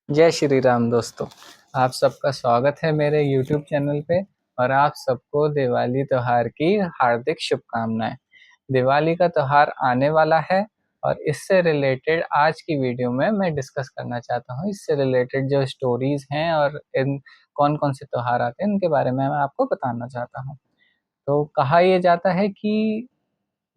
जय श्री राम दोस्तों। आप सबका स्वागत है मेरे YouTube चैनल पे। और आप सबको दिवाली त्योहार की हार्दिक शुभकामनाएं। दिवाली का त्योहार आने वाला है और इससे रिलेटेड आज की वीडियो में मैं डिस्कस करना चाहता हूँ। इससे रिलेटेड जो स्टोरीज हैं और इन कौन कौन से त्योहार आते हैं इनके बारे में मैं आपको बताना चाहता हूँ। तो कहा यह जाता है कि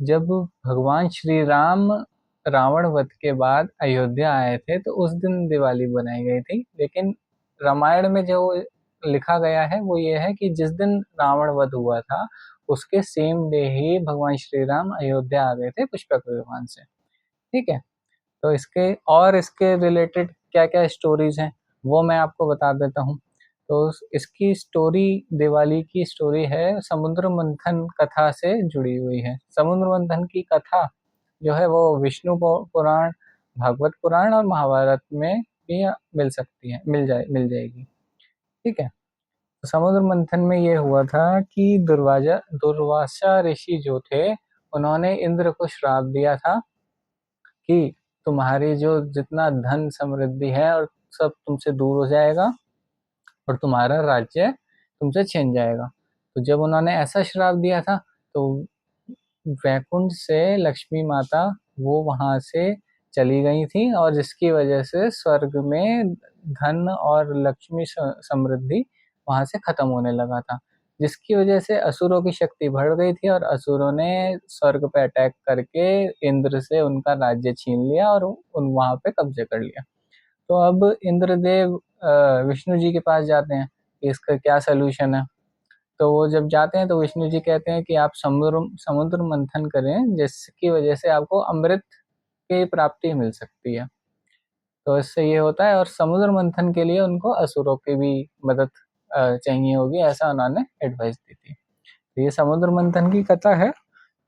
जब भगवान श्री राम रावण वध के बाद अयोध्या आए थे तो उस दिन दिवाली बनाई गई थी। लेकिन रामायण में जो लिखा गया है वो ये है कि जिस दिन रावण वध हुआ था उसके सेम डे ही भगवान श्री राम अयोध्या आ गए थे पुष्पक विमान से। ठीक है। तो इसके रिलेटेड क्या क्या स्टोरीज हैं वो मैं आपको बता देता हूँ। तो इसकी स्टोरी, दिवाली की स्टोरी है समुद्र मंथन कथा से जुड़ी हुई है। समुद्र मंथन की कथा जो है वो विष्णु पुराण, भागवत पुराण और महाभारत में भी मिल सकती है, मिल जाएगी। ठीक है। तो समुद्र मंथन में ये हुआ था कि दुर्वासा ऋषि जो थे उन्होंने इंद्र को श्राप दिया था कि तुम्हारी जो जितना धन समृद्धि है और सब तुमसे दूर हो जाएगा और तुम्हारा राज्य तुमसे छिन जाएगा। तो जब उन्होंने ऐसा श्राप दिया था तो वैकुंठ से लक्ष्मी माता वो वहां से चली गई थी और जिसकी वजह से स्वर्ग में धन और लक्ष्मी समृद्धि वहां से खत्म होने लगा था। जिसकी वजह से असुरों की शक्ति बढ़ गई थी और असुरों ने स्वर्ग पे अटैक करके इंद्र से उनका राज्य छीन लिया और उन वहां पे कब्जे कर लिया। तो अब इंद्रदेव विष्णु जी के पास जाते हैं कि इसका क्या सलूशन है। तो वो जब जाते हैं तो विष्णु जी कहते हैं कि आप समुद्र समुद्र मंथन करें जिसकी वजह से आपको अमृत की प्राप्ति मिल सकती है। तो इससे ये होता है और समुद्र मंथन के लिए उनको असुरों की भी मदद चाहिए होगी, ऐसा उन्होंने एडवाइस दी थी। तो ये समुद्र मंथन की कथा है।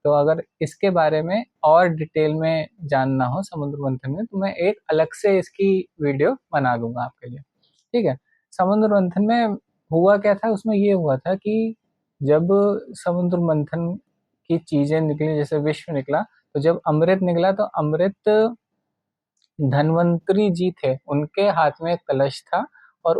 तो अगर इसके बारे में और डिटेल में जानना हो समुद्र मंथन में तो मैं एक अलग से इसकी वीडियो बना दूंगा आपके लिए। ठीक है। समुद्र मंथन में हुआ क्या था, उसमें ये हुआ था कि जब समुद्र मंथन की चीजें निकली, जैसे विश्व निकला, तो जब अमृत निकला तो अमृत धन्वंतरी जी थे उनके हाथ में एक कलश था और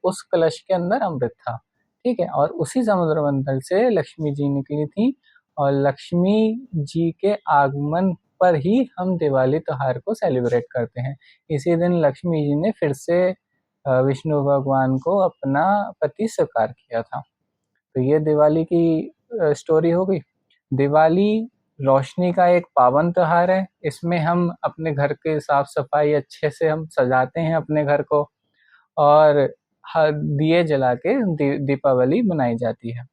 उस कलश के अंदर अमृत था। ठीक है। और उसी समुद्र मंथन से लक्ष्मी जी निकली थी और लक्ष्मी जी के आगमन पर ही हम दिवाली त्योहार को सेलिब्रेट करते हैं। इसी दिन लक्ष्मी जी ने फिर से विष्णु भगवान को अपना पति स्वीकार किया था। तो ये दिवाली की स्टोरी हो गई। दिवाली रोशनी का एक पावन त्योहार है। इसमें हम अपने घर के साफ सफाई अच्छे से हम सजाते हैं अपने घर को और दिए जला के दीपावली मनाई जाती है।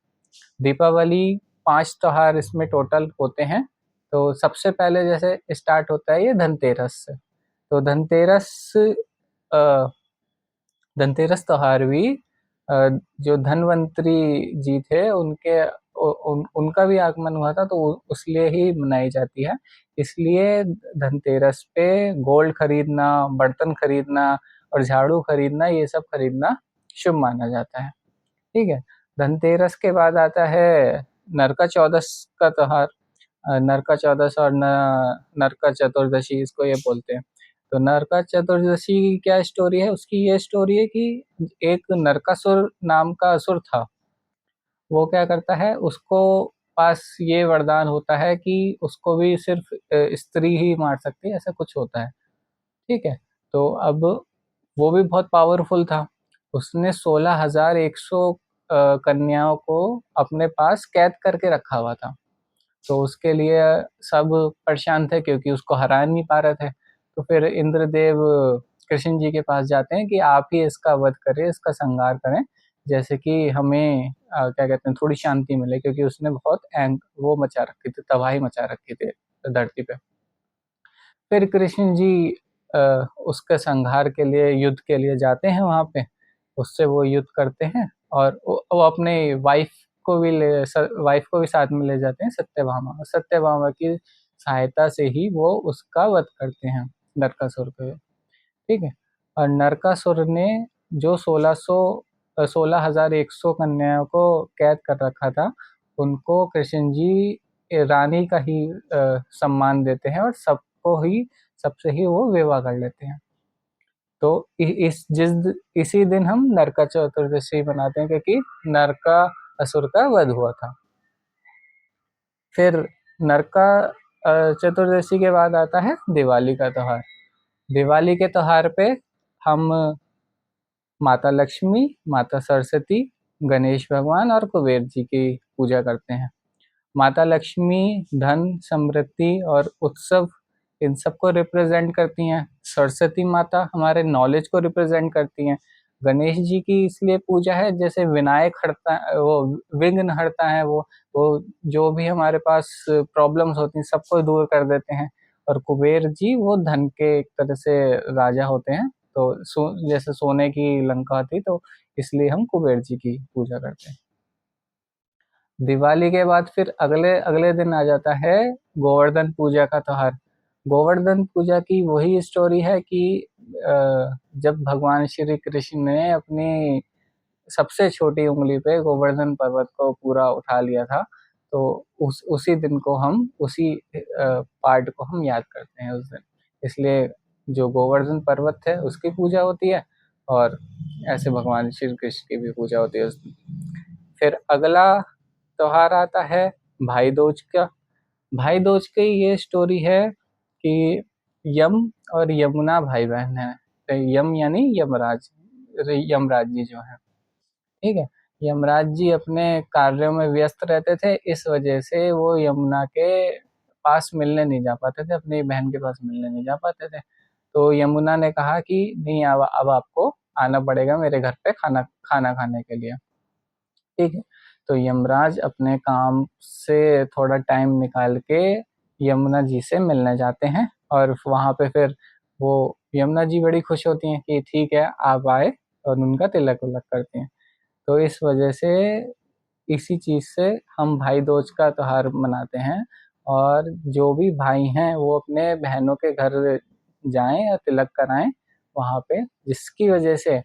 दीपावली 5 त्योहार इसमें टोटल होते हैं। तो सबसे पहले जैसे स्टार्ट होता है ये धनतेरस से। तो अ, धनतेरस त्योहार भी जो धनवंतरी जी थे उनका भी आगमन हुआ था तो उसलिए ही मनाई जाती है। इसलिए धनतेरस पे गोल्ड खरीदना, बर्तन खरीदना और झाड़ू खरीदना, ये सब खरीदना शुभ माना जाता है। ठीक है। धनतेरस के बाद आता है नरका चौदस का त्योहार। नरका चौदस और नरका चतुर्दशी इसको ये बोलते हैं। तो नरका चतुर्दशी की क्या स्टोरी है, उसकी ये स्टोरी है कि एक नरकासुर नाम का असुर था। वो क्या करता है, उसको पास ये वरदान होता है कि उसको भी सिर्फ स्त्री ही मार सकती है, ऐसा कुछ होता है। ठीक है। तो अब वो भी बहुत पावरफुल था। उसने 16,100 कन्याओं को अपने पास कैद करके रखा हुआ था। तो उसके लिए सब परेशान थे क्योंकि उसको हरा नहीं पा रहे थे। तो फिर इंद्रदेव कृष्ण जी के पास जाते हैं कि आप ही इसका वध करें, इसका संहार करें, जैसे कि हमें क्या कहते हैं थोड़ी शांति मिले, क्योंकि उसने बहुत वो मचा रखी थी, तबाही मचा रखी थी धरती पे। फिर कृष्ण जी अ, उसके संहार के लिए, युद्ध के लिए जाते हैं वहां पे। उससे वो युद्ध करते हैं और वो अपने वाइफ वाइफ को भी साथ में ले जाते हैं, सत्यभामा। और सत्यभामा की सहायता से ही वो उसका वध करते हैं, नरकासुर को। ठीक है। और नरकासुर ने जो 16,100 कन्याओं को कैद कर रखा था उनको कृष्ण जी रानी का ही सम्मान देते हैं और सबसे ही वो विवाह कर लेते हैं। तो इसी दिन हम नरका चतुर्दशी मनाते हैं, क्योंकि नरका असुर का वध हुआ था। फिर नरका चतुर्दशी के बाद आता है दिवाली का त्योहार। दिवाली के त्योहार पे हम माता लक्ष्मी, माता सरस्वती, गणेश भगवान और कुबेर जी की पूजा करते हैं। माता लक्ष्मी धन, समृद्धि और उत्सव इन सबको रिप्रेजेंट करती हैं। सरस्वती माता हमारे नॉलेज को रिप्रेजेंट करती हैं। गणेश जी की इसलिए पूजा है जैसे विनायक हरता, वो विघ्न हरता है, वो जो भी हमारे पास प्रॉब्लम्स होती हैं सबको दूर कर देते हैं। और कुबेर जी वो धन के एक तरह से राजा होते हैं, तो जैसे सोने की लंका थी, तो इसलिए हम कुबेर जी की पूजा करते हैं। दिवाली के बाद फिर अगले अगले दिन आ जाता है गोवर्धन पूजा का त्योहार। गोवर्धन पूजा की वही स्टोरी है कि जब भगवान श्री कृष्ण ने अपनी सबसे छोटी उंगली पे गोवर्धन पर्वत को पूरा उठा लिया था, तो उसी दिन को हम उसी पार्ट को हम याद करते हैं उस दिन। इसलिए जो गोवर्धन पर्वत है उसकी पूजा होती है, और ऐसे भगवान श्री कृष्ण की भी पूजा होती है उस दिन। फिर अगला त्योहार आता है भाई दूज का। भाई दूज की ये स्टोरी है कि यम और यमुना भाई बहन है। यम यानी यमराज, यमराज जी जो है, ठीक है। यमराज जी अपने कार्यों में व्यस्त रहते थे, इस वजह से वो यमुना के पास मिलने नहीं जा पाते थे, अपनी बहन के पास मिलने नहीं जा पाते थे। तो यमुना ने कहा कि नहीं, अब आपको आना पड़ेगा मेरे घर पे खाना खाना खाने के लिए, ठीक है। तो यमराज अपने काम से थोड़ा टाइम निकाल के यमुना जी से मिलने जाते हैं, और वहां पे फिर वो यमुना जी बड़ी खुश होती हैं कि ठीक है आप आए, और उनका तिलक विलक करती हैं। तो इस वजह से इसी चीज से हम भाई दूज का त्योहार मनाते हैं। और जो भी भाई हैं वो अपने बहनों के घर जाएं या तिलक कराएं वहां पे, जिसकी वजह से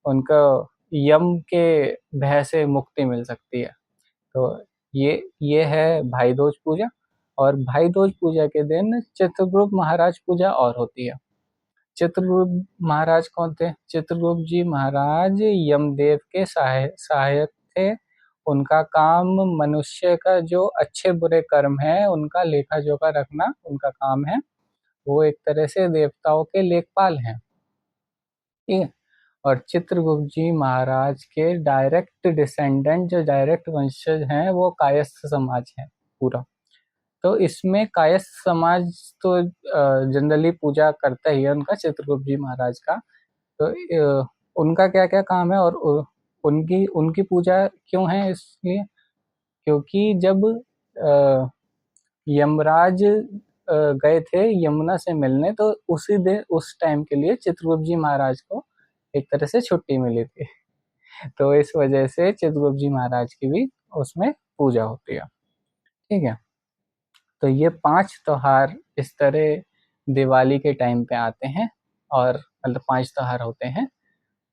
उनको यम के भय से मुक्ति मिल सकती है। तो ये है भाई दूज पूजा। और भाई दूज पूजा के दिन चित्रगुप्त महाराज पूजा और होती है। चित्रगुप्त महाराज कौन थे? चित्रगुप्त जी महाराज यमदेव के सहायक थे। उनका काम मनुष्य का जो अच्छे बुरे कर्म है उनका लेखा जोखा रखना उनका काम है। वो एक तरह से देवताओं के लेखपाल हैं, ठीक है। और चित्रगुप्त जी महाराज के डायरेक्ट डिसेंडेंट, जो डायरेक्ट वंशज हैं, वो कायस्थ समाज है पूरा। तो इसमें कायस्थ समाज तो जनरली पूजा करता ही है उनका, चित्रगुप्त जी महाराज का। तो उनका क्या क्या काम है, और उनकी उनकी पूजा क्यों है, इसलिए क्योंकि जब यमराज गए थे यमुना से मिलने, तो उसी दिन उस टाइम के लिए चित्रगुप्त जी महाराज को एक तरह से छुट्टी मिली थी। तो इस वजह से चित्रगुप्त जी महाराज की भी उसमें पूजा होती है, ठीक है। तो ये 5 त्योहार इस तरह दिवाली के टाइम पे आते हैं, और मतलब 5 त्योहार होते हैं।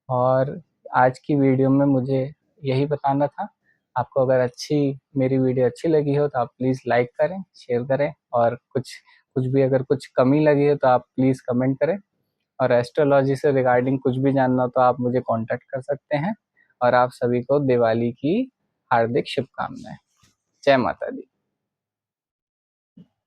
और आज की वीडियो में मुझे यही बताना था। आपको अगर मेरी वीडियो अच्छी लगी हो तो आप प्लीज़ लाइक करें, शेयर करें, और कुछ भी अगर कुछ कमी लगी हो तो आप प्लीज़ कमेंट करें। और एस्ट्रोलॉजी से रिगार्डिंग कुछ भी जानना हो तो आप मुझे कांटेक्ट कर सकते हैं। और आप सभी को दिवाली की हार्दिक शुभकामनाएं। जय माता दी।